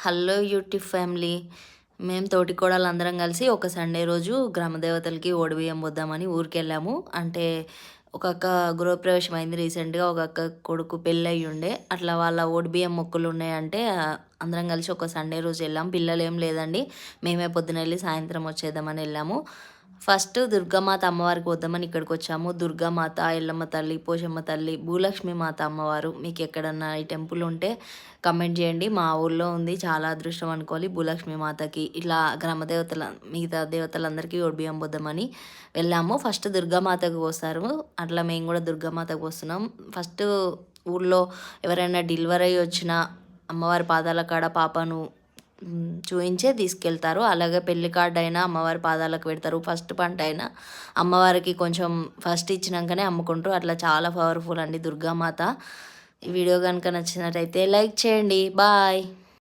Hello YouTube family. మేము తోటికోడలు అందరం కలిసి ఒక సండే రోజు గ్రామదేవతలకి ఓడిబియ్యం పోద్దామని ఊరికెళ్ళాము. అంటే ఒక అక్క గృహప్రవేశం అయింది రీసెంట్గా. ఒక అక్క కొడుకు పెళ్ళి అయ్యి ఉండే, అట్లా వాళ్ళ ఓడిబియ్యం మొక్కులు ఉన్నాయంటే అందరం కలిసి ఒక సండే రోజు వెళ్ళాము. పిల్లలు ఏం లేదండి, మేమే పొద్దున వెళ్ళి సాయంత్రం వచ్చేద్దామని వెళ్ళాము. ఫస్ట్ దుర్గామాత అమ్మవారికి వద్దామని ఇక్కడికి వచ్చాము. దుర్గామాత, ఎల్లమ్మ తల్లి, పోషమ్మ తల్లి, భూలక్ష్మి మాత అమ్మవారు, మీకు ఎక్కడన్నా ఈ టెంపుల్ ఉంటే కమెంట్ చేయండి. మా ఊళ్ళో ఉంది, చాలా అదృష్టం అనుకోవాలి. భూలక్ష్మి మాతకి ఇట్లా గ్రామదేవతల మిగతా దేవతలందరికీ ఒడిబియ్యం పొద్దామని వెళ్ళాము. ఫస్ట్ దుర్గామాతకు వస్తారు, అట్లా మేము కూడా దుర్గామాతకు వస్తున్నాం. ఫస్ట్ ఊళ్ళో ఎవరైనా డెలివరీ అయ్యి వచ్చిన అమ్మవారి పాదాల కాడ పాపను చూయించే తీసుకెళ్తారు. అలాగే పెళ్లి కార్డు అయినా అమ్మవారి పాదాలకు పెడతారు. ఫస్ట్ పంట అయినా అమ్మవారికి కొంచెం ఫస్ట్ ఇచ్చినాకనే అమ్ముకుంటారు. అట్లా చాలా పవర్ఫుల్ అండి దుర్గామాత. ఈ వీడియో కనుక నచ్చినట్టయితే లైక్ చేయండి. బాయ్.